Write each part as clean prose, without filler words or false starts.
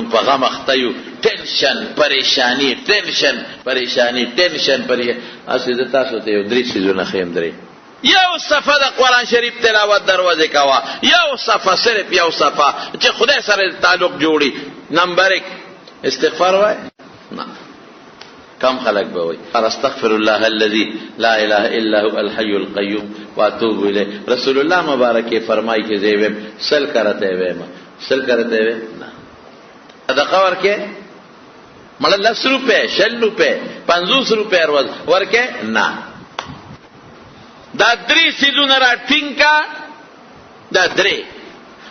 موږ په غم اخته یو، ټینشن پریشانی ټینشن پریشانی ټینشن پریشانی. اسی د تاسو ته یو درې څیزونه ښیم. درې یو صفحه د قرآن شریف تلاوت دروازه کوا، یو صفحه صرف یو صفحه چې خدای سره تعلق جوړي. نمبر 1 استغفار وای. نه کم خلق به وای استغفر الله الذي لا اله الا هو الحي القيوم واتوب الیه. رسول الله مبارک فرمای کې زیوم سل کرته ویم، سل کرته ویم. نه صدقه ورکه مړه 10 روپے 60 روپے 50 روپے ورکه. نه دا درې سیدونه را ټینګه. دا درې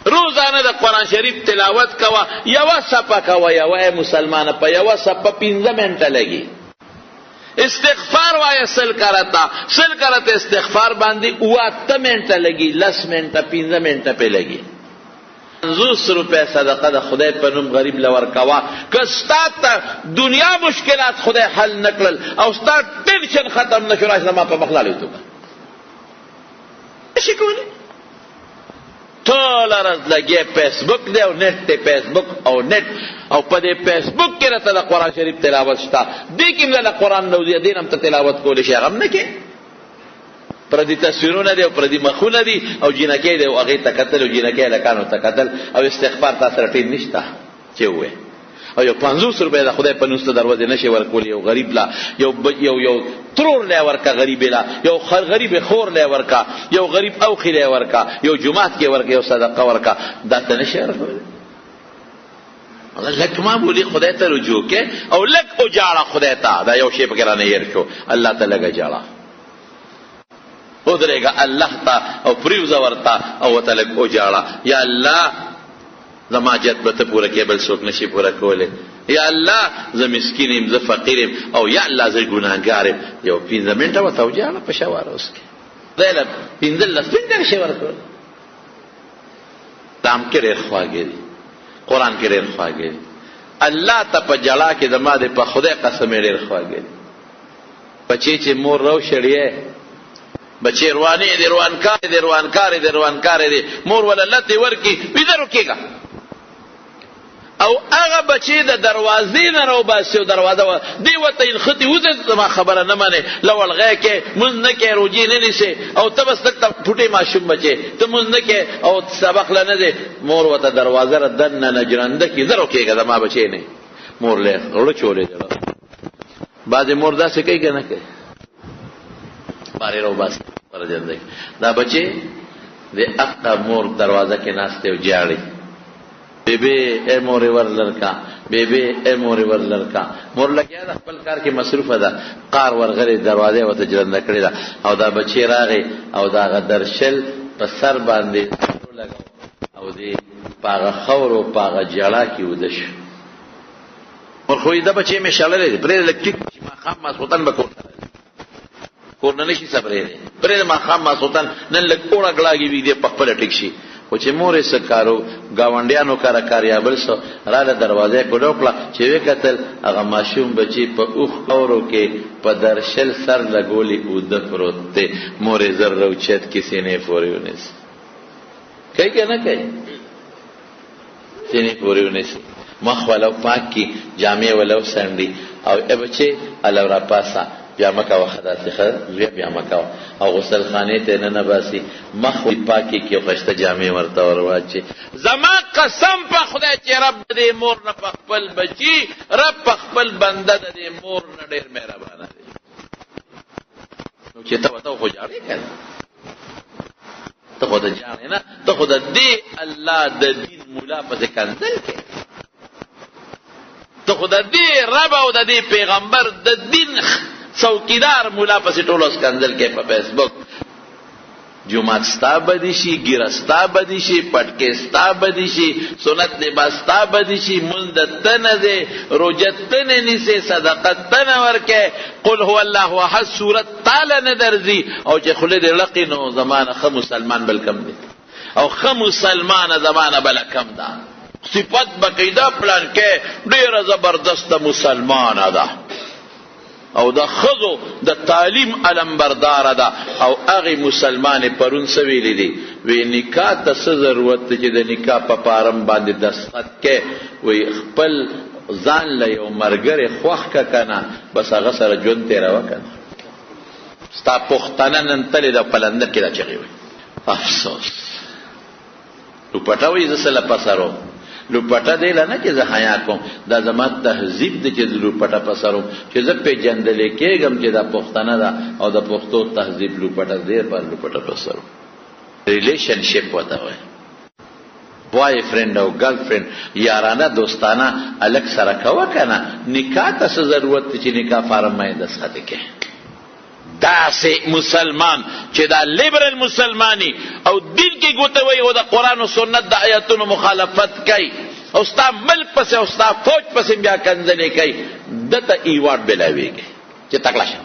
روزانه د قرآن شریف تلاوت کوا، یوه صفحه کوا، یوه مسلمانه په یوه صفحه 15 منټه لګي. استغفار وایه 100 کرتا، 100 کرتا استغفار باندې 8 منټه لګي، 10 منټه 15 منټه په لګي. 50 روپے صدقه د خدای په نوم غریب لور کوا. که ستا ته دنیا مشکلات خدای حل نکړل او ستا ټینشن ختم نشو، راشه ما په مخلالی تو شي کولی. ټول ورځ لګي فیس بک دی او نیټ دی، فیس بک او نیټ، او په دې فیس بک کې راته د قرآن شریف تلاوت شته. دې کې هم د قرآن نو دین هم ته تلاوت کولی شي، هغه هم نه کې. پردي تصویرونه دي او پردي مخونه دي او جینکې دي او هغې ته کتل او جینکې هلکانو ته کتل او استغفار تا سره ټیم نشته چې ووایې. او یو 50 روپے د خدای په نوم ته دروازې نشي ورکولی. یو غریب لا یو ترور لی ورکا، غریب لا یو غریب خور لی ورکا، یو غریب اوخی لی ورکا، یو جماعت کې ورکا، یو صدقه ورکا. دا ته نشي ورکولی. لک معمولی خدای ته رجوع کې او لک اجاړه خدای ته. دا یو شی پکې رانه هیر شو، الله ته لږ اجاړه ودرېږه الله ته او پریوزه ورته او ورته لږ اجاړه. یا الله زما حاجت به ته پوره کې، بل څوک نشي پوره کولی. یا الله زه مسکین یم، زه فقیر یم، او یا الله زه ګناهګار یم. یو 15 منټه ورته وجاړه په شواره اوس کې. خدای له 15 منټه نشي ورکولی. دام کې ډېر خواږه دي، قرآن کې ډېر خواږه دي. الله ته په جړا کې زما د په خدای قسم یې ډېر خواږه دي. بچی چې مور رو شړیې، بچی روانې دي، روانکارې دي، مور ولا لتې ورکي ویده روکېږه. او هغه بچی د دروازې نه راوباسي او دروازه دی ورته نښتي وځي. زما خبره نه منې، لوړغی کې مونځ نه کوې، روجې نه نیسې، او ته بس دلته پوټې ماشوم بچې ته مونځ نه کوې او سبق له نه دی. مور ورته دروازه را دننه نجرنده کړي، زه روکېږه زما بچی نه. مور له غړو چولې زړه. بعضې مور داسې کوي که نه کوي، بارې راوباسي ورجنده کړي. دا بچې د اقا مور دروازه کې ناست دی او جاړي، بیبی اے موری ور لڑکا، بیبی اے موری ور لڑکا. مور لګیا ده خپل کار کې مصروفه ده، قار ورغلی دروازه ورته جرنده کړې ده. او دا بچی راغی او دا هغه درشل په سر باندې لګاو او دې په هغه خور او په هغه جړا کې وده شو. مور خو دا بچی مې شړلی دی، پرېږده لږ ټیک چې ماښام ماسخوتن به کور نه نشي صبرېدی، پرېږده ماښام ماسخوتن نن لږ اوړه ګړاګې وي په خپله ټیک شي. خو چې مور یې څه کارو ګاونډیانو کاره کاریابل سو راله دروازه یې کوډو کړه. چې ویې کتل هغه ماشوم بچی په اوښ خاورو کې په درشل سر لګولي اوده پروت دی. مور یې زر راوچت کې سینې پورې ونیسي. کوي که نه کوي؟ سینې پورې ونیسي، مخ ولو پاک کي، جامې ولو سنډي او ای بچې الو را پاسه بیا مه کوه ښه داسې ښه زویه بیا مه کوه. او غسل خانې ته نه باسي، مخ پاکې کړي او ښایسته جامې ورته ور واچي. زما قسم په خدای چې رب د دې مور نه په خپل بچي، رب په خپل بنده د دې مور نه ډېر مهربانه دی. نو چې ته ورته خو جاړې که نه، ته خو د جاړې نه، ته خو د دې الله د دین مولا پسې کنځل کې، ته خو د دې رب او د دې پیغمبر د دین څوکیدار مولا پسې ټول اوس کنځل کې په فیس بک. جمعات ستا بدی شي، ګیره ستا بدی شي، پټکې ستا بدی شي، سنت لباس ستا بدی شي، مونځ د ته نه دی، روژه ته نه نیسې، صدقه ته نه ورکې، قل هو الله احد صورت تاله نه درځي. او چې خولې دې لقي نو زمانه ښه مسلمان بل کم دی، او ښه مسلمانه زمانه بله کم ده. صفت بقیده پلان کې ډېره زبردسته مسلمانه ده. او د ښځو د تعلیم علمبردار ده. او هغې مسلمانې پرون څه ویلي دي؟ وی نکاح ته څه ضرورت دی چې د نکاح په فارم باندې دستخط کې وی خپل ځان له یو ملګری خوښ که که نه بس هغه سره ژوند تېروه که نه. ستا پښتنه نن تلې ده په لندن کې دا چغې وی. افسوس لوپټه وی زه څه له پسروم. لوپټه دی له نه چې زه حیا کوم، دا زما تهذیب دی چې زه لوپټه پسروم، چې زه پېژندلی کېږم چې دا پښتنه ده او د پښتو تهذیب لوپټه دی پر لوپټه پسروم. ریلیشنشپ ورته وایي، بوای فرینډ او ګرل فرینډ، یارانه دوستانه الک سره کوه که نه. نکاح ته څه ضرورت دی چې نکاح فارم باندې دستخط کې؟ داسې مسلمان چې دا لیبرل مسلمانی او دین کې ګوته وي او د قرآن و سنت د آیاتونو مخالفت کوي او ستا ملک پسې او ستا فوج پسې بیا کنځلې کوي، دته ایوارډ بلاویږي چې تکړه شه.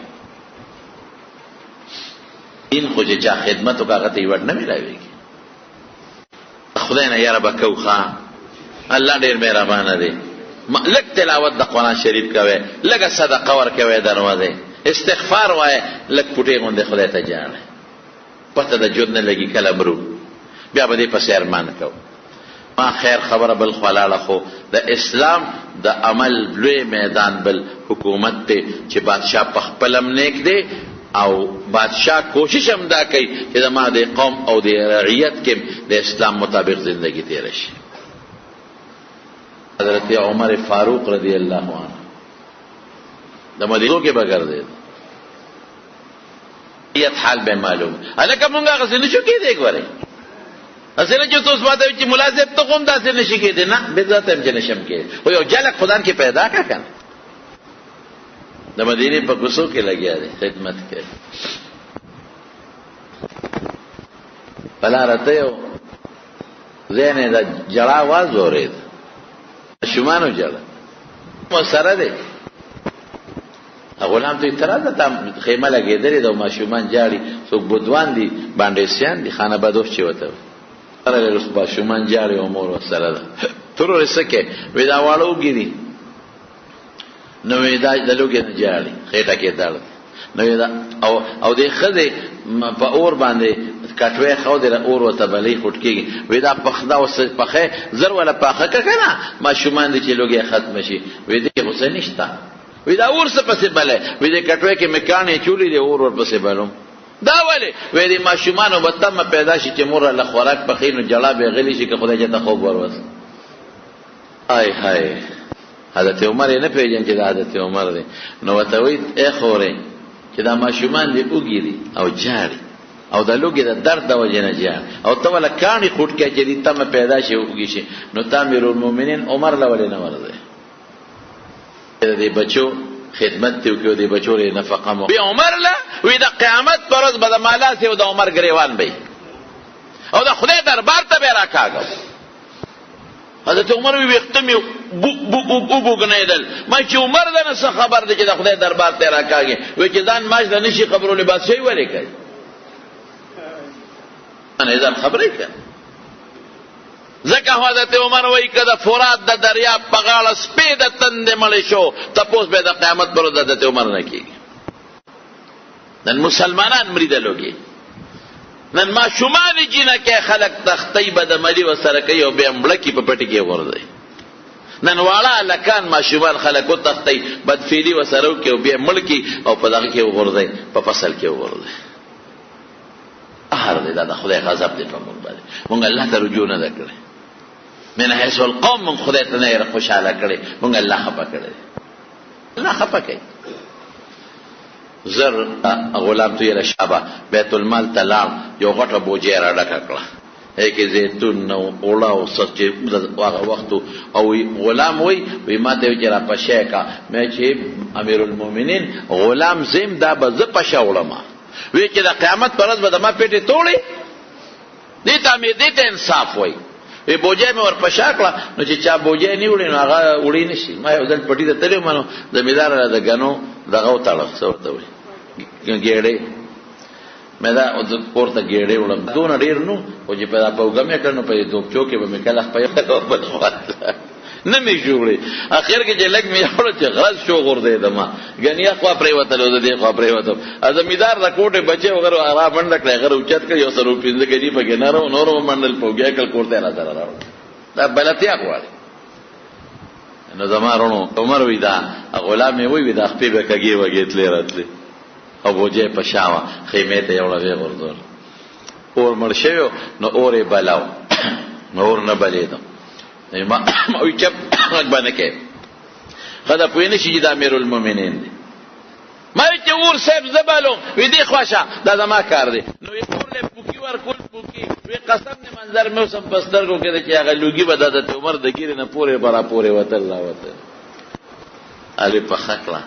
دین خو چې چا خدمت وکړه هغه ته ایوارډ نه ملاویږي. خدای نه یاره به کوو ښه، الله ډېر مهربانه دی. لږ تلاوت د قرآن شریف کوئ، لږه صدقه ورکوئ دروازې، استغفار وای، لک پټې غوندې خدای ته جاړه، پته د ژوند نه لګي کله مرو، بیا به دې پسې ارمان کوو. ما خیر خبره بل خلاړه، خو د اسلام د عمل لوی میدان بل حکومت دی چې بادشاه په خپلم نیک دی او بادشاه کوشش هم دا کوي چې زما د قوم او د رعیت کې د اسلام مطابق زندگی تیره شي. حضرت عمر فاروق رضی اللہ عنہ د مدینو کې به ګرځېد، یت حال به معلوم. هلکه مونږ هغسې نشو کېدی، ګورئ هسې نه چې څوس ماته وي چې ملا صاحب ته خو هم داسې نشي کېدی، نه بېځاته هم چې نشم کېدی، خو یو جلک خدان کې پیدا کړه که نه. د مدینې په کوڅو کې لګیا دی، خدمت کوي. په لاره ته یو ځای نه د جړا آواز اورېد، ماشومانو ژړل، سره دی. غلام ته اعتراض ده، خیمه لګېدلې ده او ماشومان جاړي، څوک بدوان دي بانډیسیان دي، خانه بدوش چې ورته وایي، ماشومان جاړي او مور ورسره ده. ترور یې څه کوې؟ وایي دا واړه وږي دي، نو وایي دا د لوږې نه جاړي، خېټه کې درد، نو وایي دا او دې ښځې په اور باندې کټوی ښودې اور ورته بلۍ خوټ کېږي، وایي دا پخدا اوس پخې زر وله پاخه که که نه ماشومان دي چې لوږې ختمه شي. وایي دې خو څه نشته، وی دا اور څه پسې بلې، وی د کټوۍ کې مې کاڼې چولې دي اور ورپسې بلوم. دا ولې؟ وی د ماشومانو به تمه پیدا شي چې مور له خوراک پخوي نو جړا به غلی شي که خدای چېرته خوب وروس. ای های حضرت عمر یې نه پېژني چې دا حضرت عمر دی، نو ورته وایي ای خورې چې دا ماشومان دې اوږي دي او جاړي او د لوږې د درد د وجې نه جاړي او ته وله کاڼې خوټ کړې چې دې تمه پیدا شي اوږي شي، نو تا امیرالمؤمنین عمر له ولې نه ورځئ؟ د بچو خدمت ته وکړو، د بچو لري نفقه مو بیا عمر له وی د قیامت پر ورځ به د مالاسې او د عمر ګریوان به او د خدای دربار ته به یې راکاږو. حضرت عمر وی ویښته مې وبوګنېدل، ما چې عمر ده نه څه خبر دی چې د خدای دربار ته یې راکاږي، وی چې ځان ماش ته نشي خبرولې بادشاهي ولې کوي؟ ځان خبرې کوي. ځکه حضرت عمر وایي که د فرات د دریاب په غاړه سپی د تندې مړی شو تپوس به د قیامت پر ورځ حضرت عمر نه کېږي. نن مسلمانان مري د لوږې، نن ماشومان جینکې خلک تختۍ بدعملي ورسره کوي او بیا مړکي په پټي کې غورځوي. نن واړه هلکان ماشومان خلک وتښتئ بدفعلي ورسره وکړي او بیا مړ کړي او په دغه کې وغورځئ، په فصل کې وغورځئ. قهر دی، دا د خدای غضب دی په موږ باندې. موږ الله ته رجوع نه ده کړې، من حیث القوم موږ خدای ته نه یې خوشحاله کړې، موږ الله خفه کړی، الله خفه کوي. زر غلام تو یې شابه بیت المال ته لاړ، یو غټه بوجۍ یې راډکه کړه، کې زیتون نه اوړه او څه چې هغه وخت او غلام وی ما ته وایي چې راپشی که، مې چې امیرالمؤمنین غلام زیم دا به زه پشه وړم، وی چې د قیامت پر ورځ به د ما پیټې توړې، دې ته انصاف وایي. وی بوجۍ مې ورپشا کړه، نو چې چا بوجۍ نه وړي نو هغه وړی نه شي. ما یو ځل پټي ته تللی وم، نو زمیندار را د ګنو دغه وتړه، څه ورته وایي ګېډۍ، مې دا کور ته ګېډۍ وړم، دونه ډېر نو خو چې په اوږه مې کړ نو په دوکچو کې به مې کله خپل بل خوا نه مې جوړې. اخر کې چې لږ مې یوړه چې غز شو غورځېدم، ګنې خوا پرېوتل او د دې خوا پرېوتم. زمیندار د کوټې بچی وغیره را منډه کړه، هغه اوچت کړ، یو سر پنځه ګني پکې نه راو، نور ومنډل په اوږه کړ، کور ته را سره راوړ. دا بلتیا غواړي. نو زما وروڼو عمر وی دا غلام یې وی دا خپې به کږې وږې تلې راتلې او بوجۍ په شا وه، خیمې ته یې وړه ویې غورځول. اور مړ شوی نو اور یې بلاو، نو اور نه بلېدم. ما وی چپ غږ به نه کوې، ښځه پوه نه شي چې دا امیرالمؤمنین دی. ما وی چې اور صاحب زه بلوم، وی دې خوا شه، دا زما کار دی. نو وی اور له پوکي ورکول پوکي، وی قسم دې منظر مې اوس هم په سترګو کې دی چې هغه لوګي به د حضرت عمر د ګیرې نه پورې به را پورې وتل راوتل. هغې پخه کړه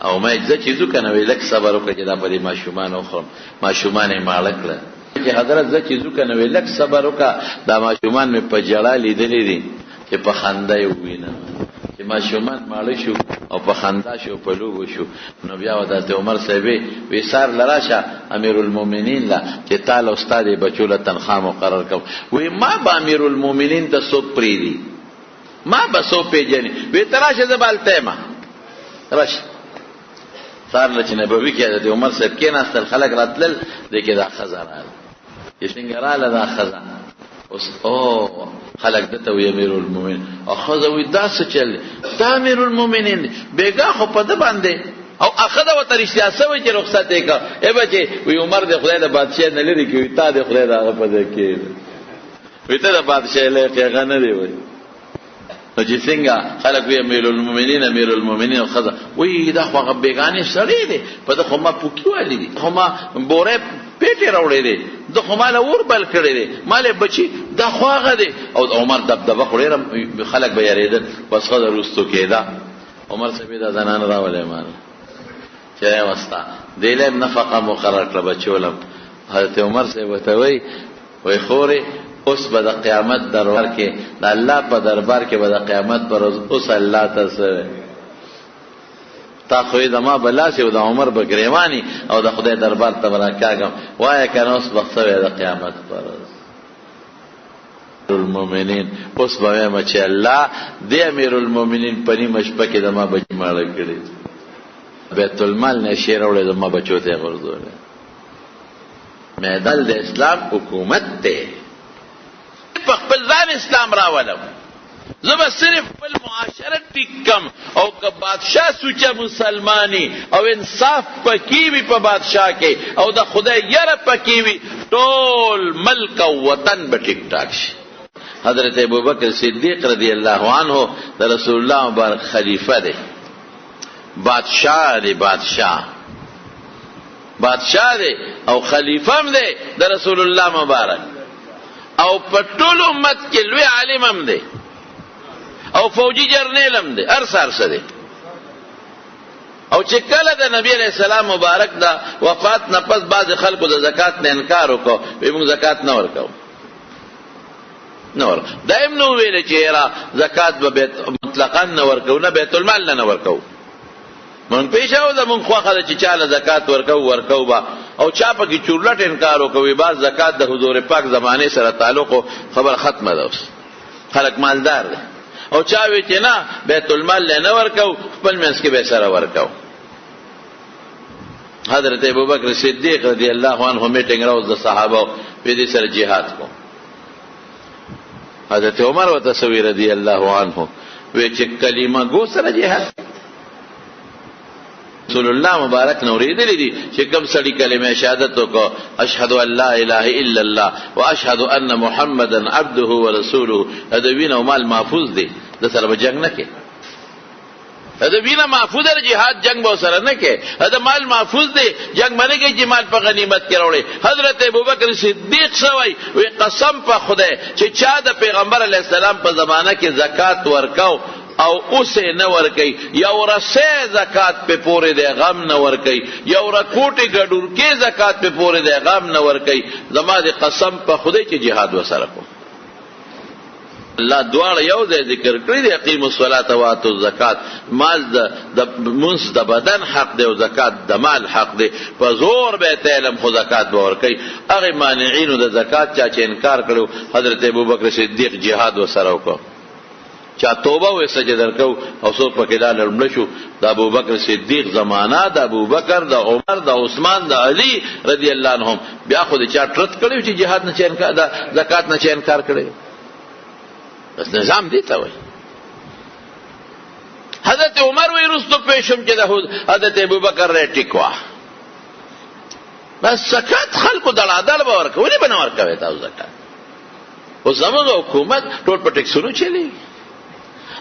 او ما زه چې ځو که نه وی لږ صبر وکړه چې دا به دې ماشومان وخورم. ماشومان یې ماړه کړه چې حضرت زه چې ځو که نه وی لږ صبر وکړه، دا ماشومان مې په ژړا لیدلي دي چې په خندا یې ووینم. چې ماشومان ماړه شو او په خندا شو، په لوبو شو. نو بیا حضرت عمر صاحب وی سار لراشه امیرالمؤمنین له چې تا له استاد بچو له تنخوا مقرر کوم. وی ما به امیرالمؤمنین ته څوک پرېږدي، ما به څوک پېژني. وی ته راشه زه به هلته یم، راشه. سار له چې نبوي کې حضرت عمر صاحب کېناستل، خلک راتلل، دې کې دا ښځه راغله، چې څنګه راغله دا ښځه. اوس خلک دته وی امیرالمؤمنین، او ښځه وی دا څه چل دی، دا امیرالمؤمنین دی، بېګا خو په ده باندې. او ښځه ورته رښتیا سوی چې رخصت یې کړه. ای بچې وی عمر د خدای د بادشاه نه لرې کړي، وی تا د خدای د هغه په ځای کې وی ته د بادشاه لایق یې، هغه نه دی. وی نو چې څنګه خلک وی امیرالمؤمنین امیرالمؤمنین، او ښځه وی دا خو هغه بېګانې سړی دی، په ده خو ما پوکي والي دي، خو ما بورې پیټې راوړی دی، ده خو ما له اور بل کړی دی، ما له بچي دا خو هغه دی. او عمر دبدبه خو ډېره خلک به یارېدل. بس ښځه وروستو کېده. عمر صاحب دا زنانه راولې ماله چې یې وسته دې له نفقه مقرر کړه بچولم. حضرت عمر صاحب ورته وی خورې اوس به د قیامت دربار کې د الله په دربار کې به د قیامت پر ورځ اوس الله ته څه تا خو یې زما به لاسې او د عمر به ګرېواني او د خدای دربار ته به راکاږم. وایه که نه اوس به څه وی د قیامت پر ورځ امیرالمؤمنین. اوس به وایم چې الله دې امیرالمؤمنین په نیمه شپه کې زما بچي ماړه کړي، بیت المال نه شی راوړی زما بچو ته یې غورځولی. میدل د اسلام حکومت دی، په خپل ځان اسلام راولم، زه به صرف خپل معاشرت ټیک کم. او که بادشاه سوچه مسلمانی او انصاف پکې وي په بادشاه کې او د خدای یره پکې وي، ټول ملک او وطن به ټیک ټاک شي. حضرت ابوبکر صدیق رضی الله عنه د رسول الله مبارک خلیفه دی، بادشاه دی، بادشاه دی او خلیفه هم دی د رسول الله مبارک، او په ټول امت کې لوی عالم هم دی او فوجي جرنیل هم دی، هر څه دی. او چې کله د نبی علیہ السلام مبارک د وفات نه پس بعض خلکو د زکات نه انکار وکړو، وی موږ زکات نه ورکوو، دایم نو ویل چې را زکات به مطلقاً نه ورکوو، نه بیت المال نه ورکوو. مونږ پیښه ده مونږ خوښه ده چې چاله زکات ورکوو به، او چا پکې چورلټ انکار وکوي. بعض زکات د حضور پاک زمانه سره تعلق او خبر ختمه ده، اوس خلک مالدار دي. او چا وی چې نه بیت المال نه ورکوو، خپل منځ کې به سره ورکوو. حضرت ابوبکر صدیق رضی الله عنه میټینګ راوځ د صحابه په دې سره jihad کو. حضرت عمر وتسوی رضی الله عنه وی چې کلمه گو سره jihad. رسول الله مبارک نوریدلی دي چې کوم سړي کلمه شهادت وکړه، اشهد ان لا اله الا الله واشهد ان محمدا عبده ورسوله، دا وینه او مال محفوظ دي، د سره به جنگ نه کې. دا وینه محفوظ دی، جهاد جنگ به سره نه کې. دا مال محفوظ دی، جنگ باندې کې چې مال په غنیمت کې راوړي. حضرت ابوبکر صدیق سوی وی قسم په خدای چې چا د پیغمبر علیه السلام په زمانہ کې زکات ورکاو او اوسه نه ورکي، یو رسې زکات په پورې د غم نه ورکي، یو رکوټي ګډور کې زکات په پورې د غم نه ورکي. زما د قسم په خدای چې jihad وسره کو. الله دواړه یو ځای ذکر کړی دی، اقیموا الصلاة واتوا الزکات. مال د منس د بدن حق دی او زکات د مال حق دی. په زور به تعلم خو زکات به ورکي. هغه مانعینو د زکات چا چې انکار کړو، حضرت ابوبکر صدیق jihad وسره وکړ. چا توبه وسه چې درکو او څوک پکې دا لړمړ شو د ابوبکر صدیق زمانہ د ابوبکر د عمر د عثمان د علی رضی الله عنهم بیا خو د چا ترت کړو چې جهاد نه چین کا د زکات نه چین کار کړي بس نظام دی ته وای حضرت عمر وی رستو پیشم چې د حضرت ابوبکر رې ټیکوا بس زکات خلکو دړادل به ورکوي به نه ورکوي تاسو زکات او زموږ حکومت ټول په ټیکسونو چلی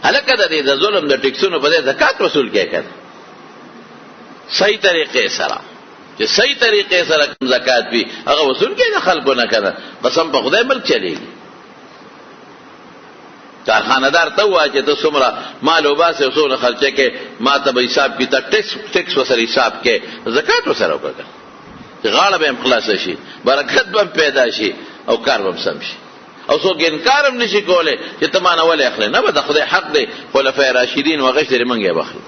هلکه د ظلم د ټیکسونو په زکات وصول کې کړه صحیح طریقې سره چې صحیح طریقې سره کوم زکات وي هغه وصول کې نه خلکو نه کړه قسم په خدای ملک چلیږي کارخانه‌دار ته وایي چې ته څومره مال وباسه او څومره خرچه کې ما ته به حساب کتاب ټیکس وسره حساب کې زکات وسره وکړه غاړه به خلاص شي برکت به پیدا شي او کار به سم شي او څوک انکار هم نشي کولای چې ته مانه ولې اخلي نه به د خدای حق دی خلفای راشدین و غشتر منګه بخلي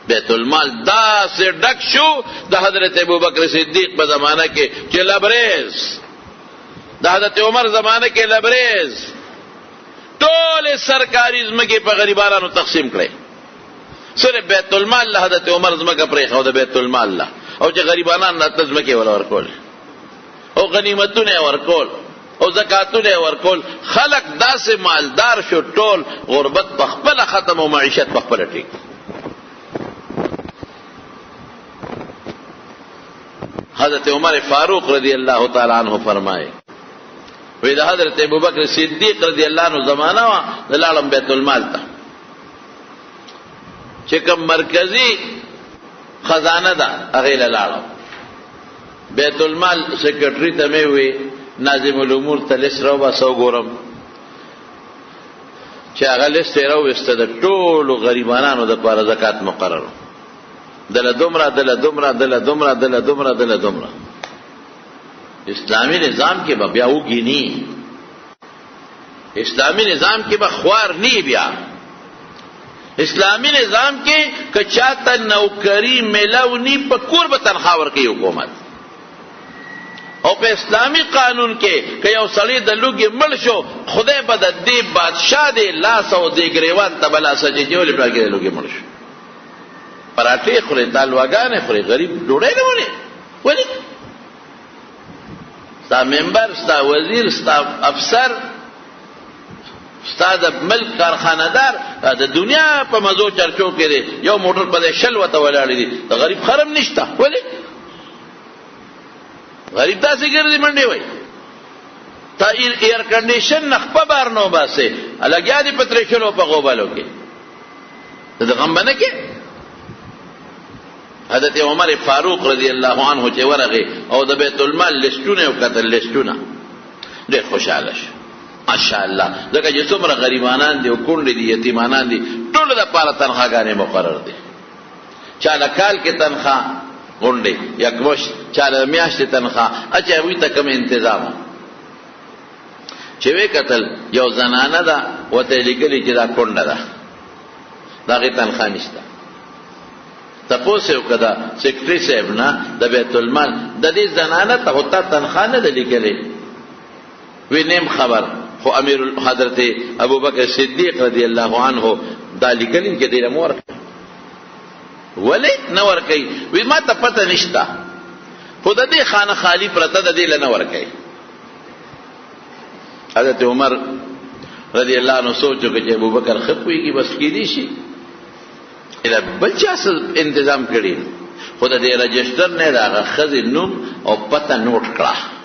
بیت المال دا سے ډک شو د حضرت ابوبکر صدیق په زمانہ کې چې لبریز د حضرت عمر زمانہ کې لبریز ټول سرکاري ځمکې په غریبانو تقسیم کړي صرف بیت المال له حضرت عمر ځمکه پرې خو د بیت المال له او چې غریبانان نه ځمکې ولا ورکول او غنیمتونه ورکول او زکاتونه ورکول خلق داسې مالدار شو ټول غربت په خپل ختم او معیشت په خپل ټیک حضرت عمر فاروق رضی اللہ تعالی عنہ فرمائے وی دا حضرت ابوبکر صدیق رضی اللہ عنہ زمانہ وا دلالم بیت المال تا چکم مرکزی خزانه دا اغیل لاړو بیت المال سیکرټری ته مې وی ناظم الامور ته لسرو با سو ګورم چې هغه لسرو وسته د ټولو غریبانو د لپاره زکات مقرر دله دومره اسلامی نظام کې به بیا وګینی اسلامی نظام کې به خوار نی بیا اسلامی نظام کې کچاته نوکری ملاونی په کور به تنخواه ورکوي حکومت او په اسلامی قانون کې که یو سړی د لوګي مړ شو خدای به د دې بادشاہ دی لاس او د ګریوان ته بلا سجې جوړې پاګې د لوګي مړ شو پراټې خوري دالواګانې خوري غریب ډوډۍ نه ونی ولی ستا ممبر ستا وزیر ستا افسر ستا د ملک کارخانه‌دار د دنیا په مزو چرچو کې دی یو موټر په شل وته ولاړ دي د غریب خرم نشته ولی غریب تاسې ګرځي منډي وای تا ایر کنډیشن نخپه بار نو باسه الګیا دي پترشلو په غوبالو کې د غمبنه کې حضرت عمر فاروق رضی الله عنه چې ورغه او د بیت المال لستونه او قتل لستونه ډېر خوشاله شو ماشاءالله ځکه چې څومره غریبانان دي او کونډې دي یتیمانان دي ټول د پاره تنخواګانې مقرر دي چاله کال کې تنخواه غونډې یکمش چاله میاشتې تنخواه اچھا وی ته کوم تنظیم چې وی قتل یو زنانه ده وته لیکلي چې دا کونډه ده داغه تنخواه نشته تاسو یو کدا سیکریټری صاحب نه د بیت المال د دې زنانه ته هوتا تنخواه نه لیکلي وی نیم خبر خو امیر حضرت ابوبکر صدیق رضی الله عنه دا لیکلي چې د مور ولی نور کوي وی ما ته پته نشته خود دې خانه خالی پرته د دې لنور کوي حضرت عمر رضی الله عنه سوچو چې ابوبکر خپويږي بس کې دي شي اله بچا سره تنظیم کړي خود دې رجستر نه راغه خزي نوم او پته نوٹ کړه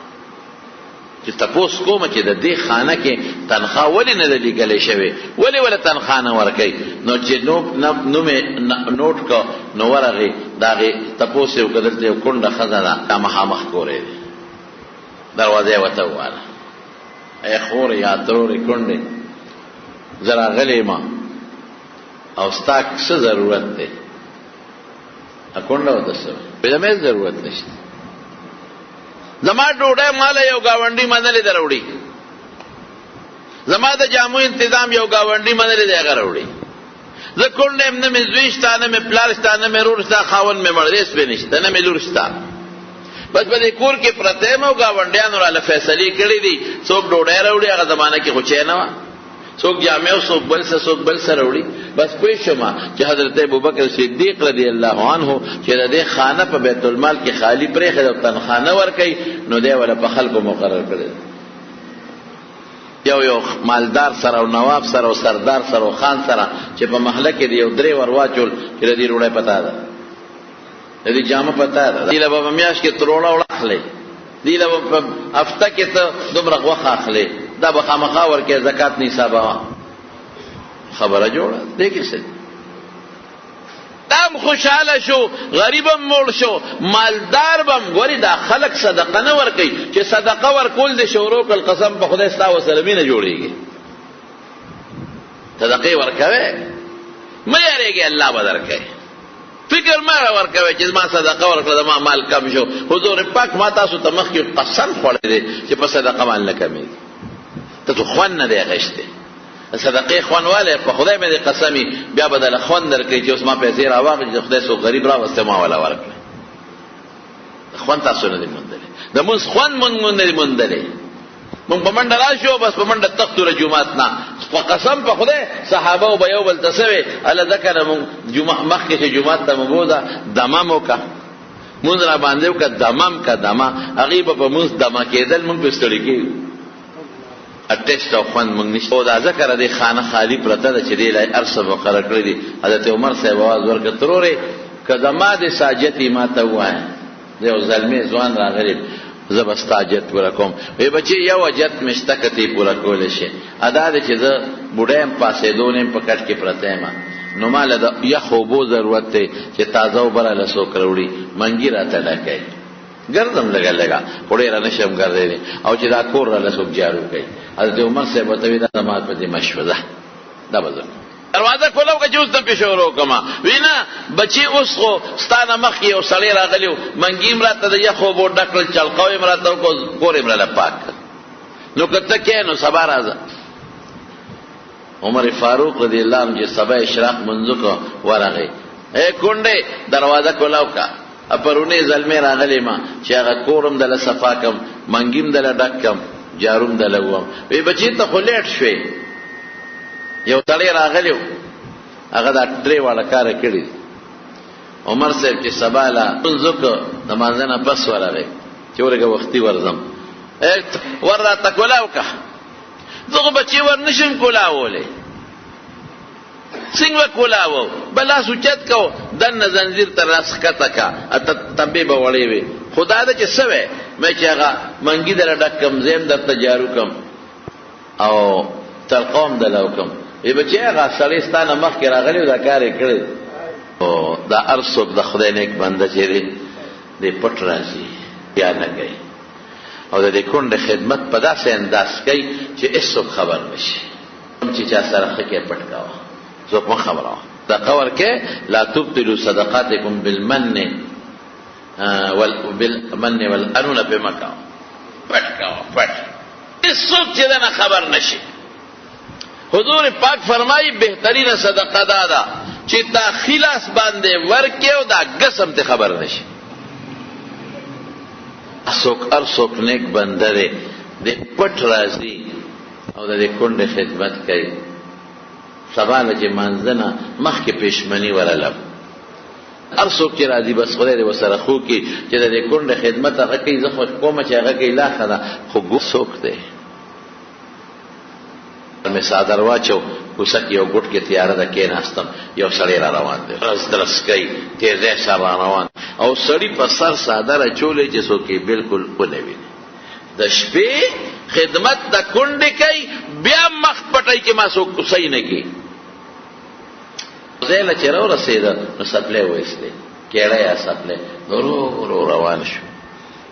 چې تاسو کوم چې د دې خانه کې تنخواه ولې نه لیکل شوی ولې تنخواه نه ورکړي نو چې نوٹ کا نو ورغه داغه تاسو یو کدل یو کونډه خزانه تمه مخ کورې دروازه وته واله اي خور یا ترور کونډه زرا غلې ما او ستاک څه ضرورت ده اکونډه ودسه په دې ضرورت نشته زما ډوډۍ مال یو گاونډي منلې دروړي زما د جامو تنظیم یو گاونډي منلې دی غروړي زه کونډه هم نه مزويشتانه مې پلارستانه مې رورستا خاون مې مړدیس به نشته نه مې لورستا بس په دې کور کې پرته مو گاونډیانو را فیصله کړې دي څوک ډوډۍ راوړي هغه زمانہ کې خو چي نه و څوک جامع څوک بل څه څوک بل سره وړي. بس پوه شوم چې حضرت ابوبکر صدیق رضی الله عنه چې د دې خانه په بیت المال کې خالی پرېښې او تنخانه ورکوي نو دی ولا په خلکو مقرر کړی. یو مالدار سره او نواب سره او سردار سره او خان سره چې په محله کې دی یو درې ور واچول چې د دې روړی پتا ده، د دې جامه پتا ده، دی له به میاشت کې تروړه وړه اخلي، دی له په هفته کې ته دومره غوښه اخلي، دا به خامخا ورکې زکات نه حسابوه. خبره جوړه دی کې څه دام خوشحاله شو، غریبم موړ شو، مالدار بم. ګوري دا خلق صدقه نه ورکوي چې صدقه ورکول د شورو کل قسم په خدای ستا وسره مینه جوړېږي. صدقې ورکوي مه یارېږي، الله به درکوي. فکر مه ورکوي چې ما صدقه ورکړه زما مال کم شو. حضور پاک ما تاسو ته مخکې قسم خوړی دی چې په صدقه مال نه کمېږي. ته تو خوند نه دی اخیستی، صدقې خوند والی په خدای مې دې قسمي بیا به دله خوند درکوي چې اوس ما پیسې راواخلي چې خدای څوک غریب راوستی ما والا ورکړه. خوند تاسو نه دی موندلی، د مونځ خوند مونږ نه دی موندلی. مونږ په منډه راشو بس په منډه تختو له جومات نه. په قسم په خدای صحابه به یو بل ته څه وی هله ځکه نه مونږ مخکې چې جومات ته مو بوځه دمم وکړه، مونځ را باندې وکړه دمم که دمه، هغې به په مونځ دمه کېدل مونږ پې ستړي کېږو. ټیسټ او خوند مونږ نشته. او دا ذکر دی خانه خالی پرته ده چې دې لا هر څه مقرر کړي دي. حضرت عمر صاحب آواز ورکړه ترورې که زما د ساجتې ما ته ووایه، د یو زلمې ځوان راغلی زه به ستا حاجت پوره کوم. وی بچې یو حاجت مې شته که ته یې پوره کولی شې، ادا دی چې زه بوډی یم پاسېدو نه یم په کټ کې پرته یم، نو ما له د یخ اوبو ضرورت دی چې تازه اوبه راله څوک راوړي، منګي راته ډکوي، ګرځم لږه لږه خو ډېره نه شم ګرځېدی، او چې دا کور راله څوک جارو کوي. حضرت عمر صاحب ورته وي دا زما په دې مشوه ده، دا به زه دروازه کولو که چې اوس دم پې شروع کړم. وی نه بچي اوس خو ستا نه مخکې یو سړی راغلی و، منګي م راته د یخ اوبو ډک کړل، چلقو یې م راته وکړو، کور یې م راله پاک کړ. نو که ته کښې نو سبا راځه. عمر فاروق رضی الله عنه چې سبا اشراق منځو که ورغی، ای کونډې دروازه کولاو که پرونې زلمې راغلی ما چې هغه کورم دله صفا کم، منګي م دله ډک کم، جاروم دله ووم. وی بچې ته خو لیټ شوې، یو سړی راغلی و هغه دا درې واړه کاره کړي. عمر صاحب چې سبا له لمونځ وکړه د مانځه نه پس ورغی چې ورګه وختي ورځم، ور راته کولاو که زه خو بچې ور نشم کولاولی، څنګه به کولاوو به لاس اوچت کو دننه زنځیر ته راس ښکته که تبې به وړې وې. خو دا ده چې څه وی مې چې هغه منګي دله ډک کم، زیم درته جارو کم او تلقو هم دله وکم. وی بچې هغه سړی ستا نه مخکې راغلی و دا کار یې کړی. دا هر څوک د خدای نیک بنده چې دی دی پټ راځي بیا نه کوي، او د دې کونډې خدمت په داسې انداز کوي چې هېڅوک خبر نه شي. چې چا سره ښه کې پټ کوه، څوک مه خبروه. صدقه ورکې لا تبطلوا صدقاتکم بالمن والأنون پې مه کوه، پټ کوه پټ، هېڅوک چې دنه خبر نه شي. حضور پاک فرمائی بہترین صدقه دا ده چې تا خلاص باندې ورکې او دا قسم ته خبر نشي. هر څوک نیک بنده دی د پټ راځي او د دې کونډې خدمت کوي. سبا له چې مانځه نه مخکې پېشمني ورلم، هر څوک چې راځي بس خدای دې ورسره خو کړي چې د دې کونډې خدمت هغه کوي. زه خو کومه چې هغه کوي لا ښه ده، خو څوک دی مې څادر واچو کوڅه کې یو ګوټ کې تیاره ده کېناستم، یو سړی را روان دی رس درس کوي تیزی سره را روان، او سړي په سر څادر اچولی چې څوک یې بلکل ونه ویني. د شپې خدمت د کونډې کوي، بیا مخ پټوي چې ما څوک کوڅه نه کړي. ځای له چې راورسېده نو سپلی وایستې کېړه یا سپلی نو ورو ورو روان شو.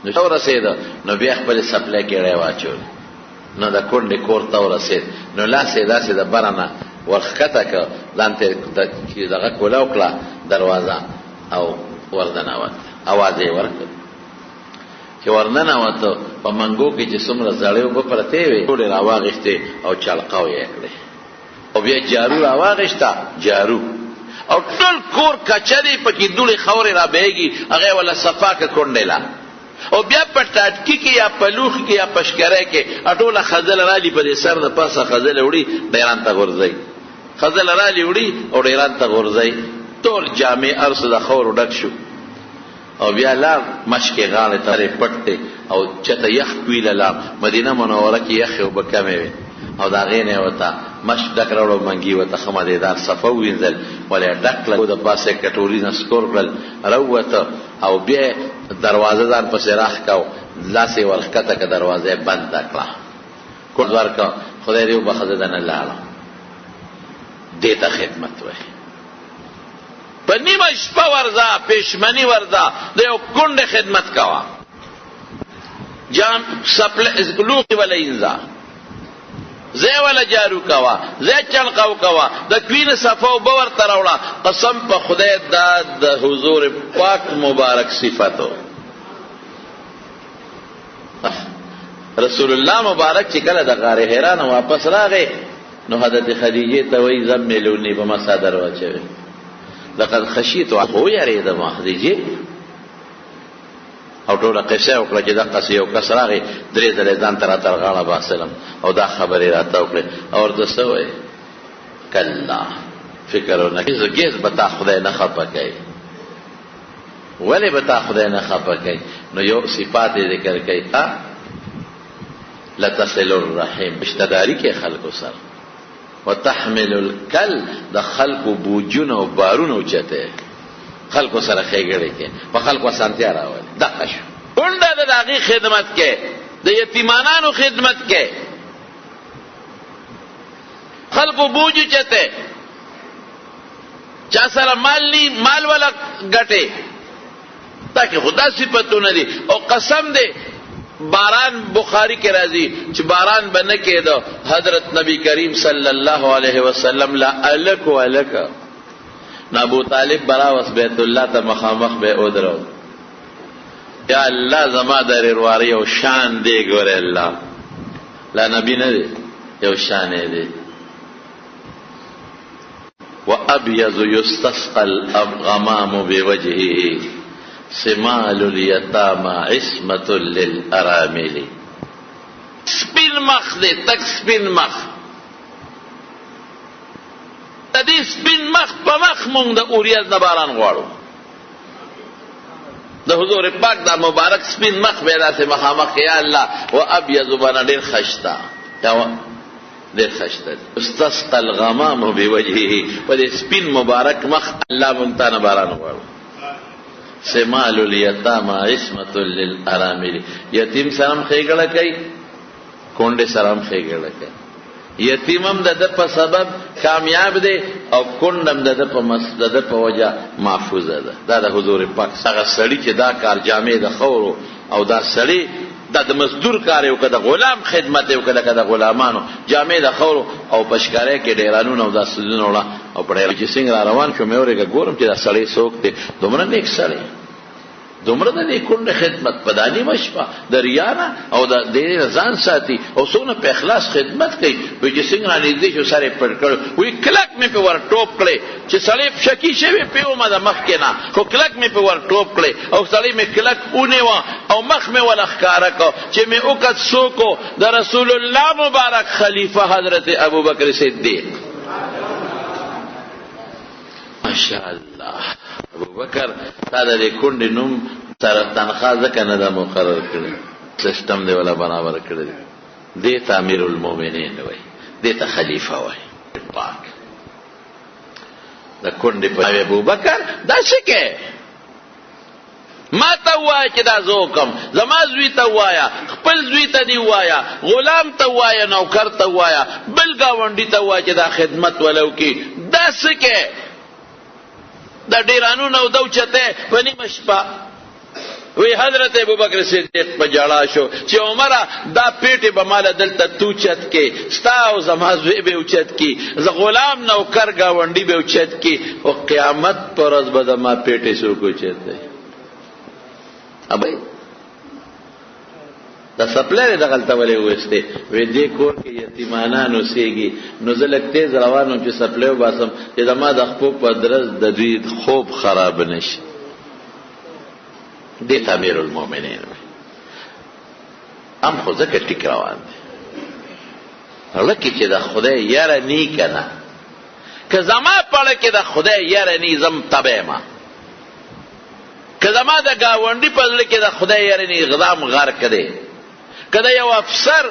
نو راورسېده نو بیا خپلې سپلی کېړه واچول، نو د کونډې کور ته ورسېد، نو لاس یې داسې د بره نه ورښکته کړه، ځان ته چې دغه کوله وکړه دروازه او وردننوت، اواز یې ورکړ. چې ورننوته په منګو کې چې څومره زړې اوبه پرتې وې ټولې راواغېښتې او چلقاو یې کړې، او بیا جارو راواغېښته جارو، او ټول کور کچرې پکې دوړې خاورې را بهېږي، هغه یې وله صفا کړه کونډې له. او بیا په ټاټکی کې یا په لوښ کې یا په شکره کې اټوله خزل رالی په دې سر د پاسه خزل وړي ډیران ته غورځي خزل رالی وړي او ډیران ته غورځي ټول جامع ارس د خور ډک شو او بیا لار مشکې غاړې ته پټ او چته یخ کوي لاله مدینه منوره کې یخ او بکمه وي او دا غینه وتا مش ډک راوړو منګي وته خمدیدار صفو وینځل ولې ډک له د پاسه کټوري نه سکور کړل راوته او بیا دروازه دار پسې راخ کاو لاسه ورخته ک دروازه بند کړه کول ورکا خدای دې وبخښه دنه لاله دته خدمت وای په نیمه شپه ورځه پېشمنی ورځه د یو کونډه خدمت کاوه جام سپل لوخي ولا انزا زه ولا جارو کوا زه چلقاو کوا د کوین صفو باور تراوړه قسم په خدای د حضور پاک مبارک صفاتو رسول الله مبارک چې کله د غار حرا نه واپس راغی نو حضرت خدیجه ته وی زملونی په مسادر واچوي لقد خشیت او یری د خدیجه او ټوله قصه وکړه چې دا قصه یو کس راغی درې ځلې ځان تر غاړه باسلم او دا خبرې راته وکړه او ورته څه وایي کلا فکر ونه کیږي بتا خدای نه خپه کوي ولې بتا خدای نه خپه کوي نو یو صفات ذکر کوي لتصل الرحم اشتداری کې خلکو سره وتحمل الکل د خلکو بوجونه او بارونه اوچته خلکو سره خېګړې کې په خلکو سانتیا راوړي دغه شو ونده د دغه خدمت کې د یتیمانانو خدمت کې خلکو بوجو چته چا سره مال ولا ګټه تاکي خدا صفاتونه دي او قسم دي باران بخاری کې راځي چې باران بنه کېدو حضرت نبی کریم صلی الله علیه وسلم لا الک ولک ابو طالب براوس بیت الله ته مخامخ به اودرو یا الله زما در رواري او شان دی ګوره الله لا نبی نه دی یو شان دی وابيض يستسقى الغمام بوجهه سمال اليتامى عصمة للارامل سپین مخ دی تک سپین مخ دې سپین مخ په مخ مونږ د اوریاز نه باران غواړو د حضور پاک دا مبارک سپین مخ به داسې مخامخ یا الله و ابيض بنا ډېر خشتا دا ډېر خشتا استسقى الغمام بوجهه په دې سپین مبارک مخ الله مونږ ته نه باران غواړو سمال اليتامى عصمة للارامل یتیم سره خېګړه کوي کونډه سره خېګړه کوي یتیمم د په سبب کامیاب دی او کونډم د په مسجد په وجه محفوظه ده د حضور پاک څنګه سړی چې دا کار جامع د خورو او دا سړی د مزدور کار یو کده غلام خدمت یو کده غلامانو جامع د خورو او پشکارې کې ډیرانو او د سودونو او په ډیر چې څنګه روان شو مې اورګه ګورم چې دا سړی څوک دی دومره نیک سړی دومره د نیکونډه خدمت پدانی مشپا د ریانا او د دې ځان ساتي او څونه په اخلاص خدمت کوي وي چې څنګه نږدې شو سره پړ کړ وی کلک مې په ور ټوپ کړي چې سړی شکی شوی په ما د مخ کې نه خو کلک مې په ور ټوپ کړي او سړی مې کلک اونې وا او مخ مې ولا ښکارا کو چې مې وکړ سوکو د رسول الله مبارک خلیفہ حضرت ابوبکر صدیق ماشاءالله ابوبکر تا د کونډې نوم سره تنخواه ځکه نه ده مقرر کړی سیستم دی ولا برابر کړی دی ته امیر المؤمنین وای دی ته خلیفہ وای پاک د کونډې په ابوبکر دا شکه ما ته وای چې دا زوکم زما زوی ته وایا خپل زوی ته دی وایا غلام ته وایا نوکر ته وایا بل گاونډي ته وای چې دا خدمت ولو کی دا شکه دا ډیرانو نو دوچته ونی مشپا وی حضرت ابوبکر صدیق په جړا شو چې عمره دا پیټه به مال دلته توچت کې ستا او زما زوی به اوچت کې ز غلام نوکر گاونډي به اوچت کې او قیامت پر ورځ به ما پیټه سو کوچته ابای دا سپلای د غلطه ولې وسته وې دې کور کې یتیمانانو سیږي نو زلکته روانو چې سپلای وباسم چې دما د خپل په درز د دې خوب خراب نشي دې امیر المؤمنین هم خو ځکه ټیک روان دی لکه چې د خدای یاره نی که نه که زما پړه کې د خدای یاره نی زم تبی ما که زما د ګاونډي په زړه کې د خدای یاره نی غدام غرق دی که د یو افسر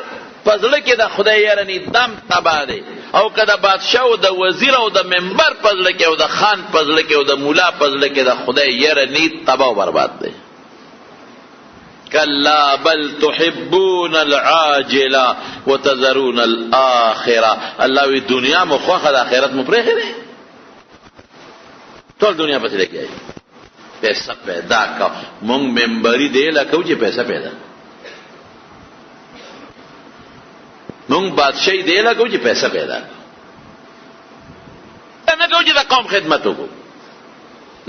په زړه کې د خدای یاره نی دم تبا دی او که د بادشاه او د وزیر او د ممبر په زړه کې او د خان په زړه کې او د مولا په زړه کې د خدای یاره نی تبا او برباد دی کلا بل تحبون العاجله وتذرون الاخره الله وی دنیا مو خوخه د آخرت مو پرېښې دی ټول دنیا پسې لګیایي پیسه پیدا کا مونږ ممبري دی لکو چې پیسه پیدا مونږ بادشاہي دی لکو چې پیسه پیدا نه کو چې د قوم خدمت وکړو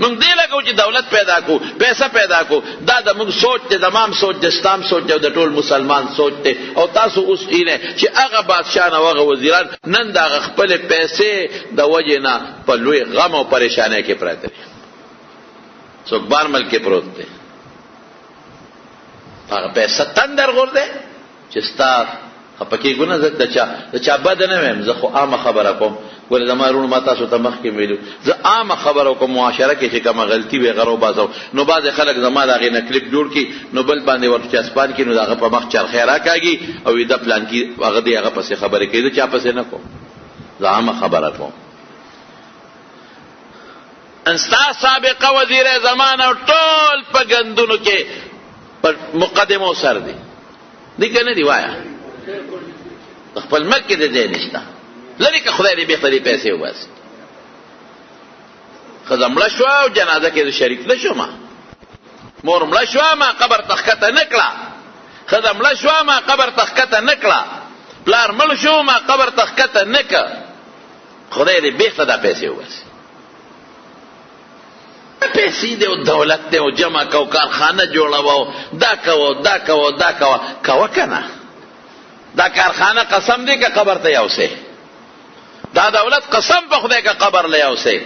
مونږ دی لکو چې دولت پیدا کو پیسه پیدا کو دا د مونږ سوچ دی تمام سوچ د اسلام سوچ دی او د ټول مسلمان سوچ دی او تاسو اوس اینه چې هغه بادشاه نه هغه وزیران نن د هغه خپل پیسې د وجې نه په لوی غم او پریشانۍ کې پراته دي څوک بار ملک کې پروت دی هغه پیسه تندر غورځي چې ستا خپکې ګونه زه د چا بد نه ویم زه خو عامه خبره کوم ولې زما وروڼو ما تاسو ته مخکې ویلو زه عامه خبره کوم معاشره کې چې کومه غلطي وي غرو بازو نو بعضې خلک زما د هغې نه کلیپ جوړ کړي نو بل باندې ورته چسپان کړي نو د هغه په مخ چرخی راکاږي او د پلان کې هغه دی هغه پسې خبرې کوي زه چا پسې نه کوم زه عامه خبره کوم ستا سابقه وزیر زمان او ټول په ګندونو کې پر مقدمو سر دی دی که نه دی وایا خپل ملک کې د ځای نشته لرې که خدای دې بېخته دې پیسې وباسي ښځه مړه شوه او جنازه کې زه شریک نه شوم مور مړه شوه ما قبر ته ښکته نه کړه ښځه مړه شوه ما قبر ته ښکته نه کړه پلار مړ شو ما قبر ته ښکته نه کړه خدای دې بېخته دا پیسې وباسي پیسې دی او دولت دی او جمع کو کارخانه جوړوه دا کوه دا کوه دا کوه کوه که نه دا کارخانه قسم دی که قبر ته یوسې دا دولت قسم په خدای که قبر له یوسې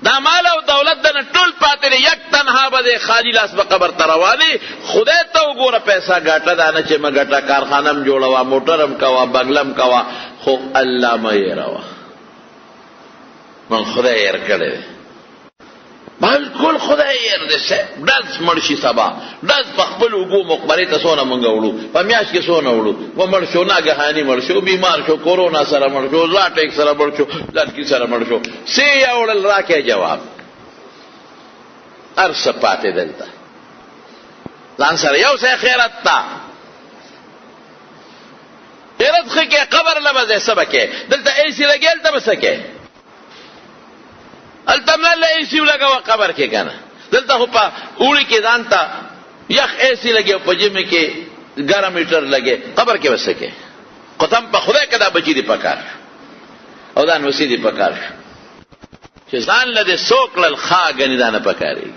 دا مال او دولت دنه ټول پاتې دی یک تنها به دی خالی لاس به قبر ته روانې خدای ته وګوره پیسه ګاټه دا نه چې مه ګټه کارخانه م جوړوه موټر م کوه بنګله م کوه خو الله مه هېروه من خدای هېر کړی دی بالکل خدای ير دې ډز مړ شي سبا ډز په خپل وګو مقبره ته سونه مونږ وړو په میاش کې سونه وړو و مړ شو ناګهاني مړ شو بیمار شو کورونا سره مړ شو لاټیک سره مړ شو لړکی سره مړ شو سی اورل راکې جواب ارس پاتې دلته ځان سره یو څه خیرت تا خیرت خو کې قبر لمزه سبکه دلته ایسی لګیل ته بسکه التمنل ایسی لګاوه قبر کې کنه دلته خو په اوړي کې ځان ته یخ ایسی لګي او په جمع کې ګرم میټر لګي قبر کې وسکه قسم په خدای کدا بچی دی پکار او دا نو سي دی پکار چې ځان له سوق لل خاګنی دانه پکاري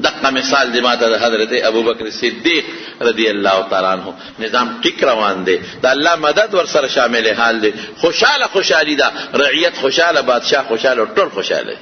دغه مثال دی ماته د حضرت ابوبکر صدیق رضی الله تعالی عنہ نظام ټیک روان دی د الله مدد ور سره شامل حال دی خوشاله خوشالي دا رعیت خوشاله بادشاہ خوشاله ټول خوشاله